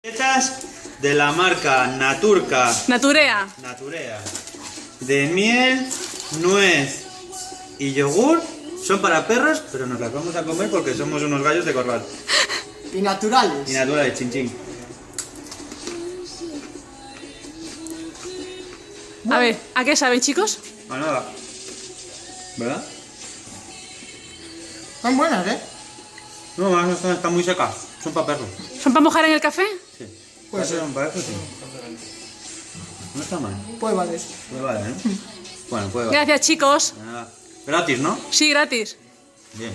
Galletas de la marca Naturea. Naturea. De miel, nuez y yogur. Son para perros, pero nos las vamos a comer porque somos unos gallos de corral. Y naturales. Y naturales, chin chin. A ver, ¿a qué saben, chicos? A nada. ¿Verdad? Están buenas, ¿eh? No, están muy secas. Son para perros. ¿Son para mojar en el café? Sí. Puede ser. Para eso sí. No está mal. Pues vale. Pues vale, ¿eh? Bueno, pues vale. Gracias, chicos. Nada. Gratis, ¿no? Sí, gratis. Bien.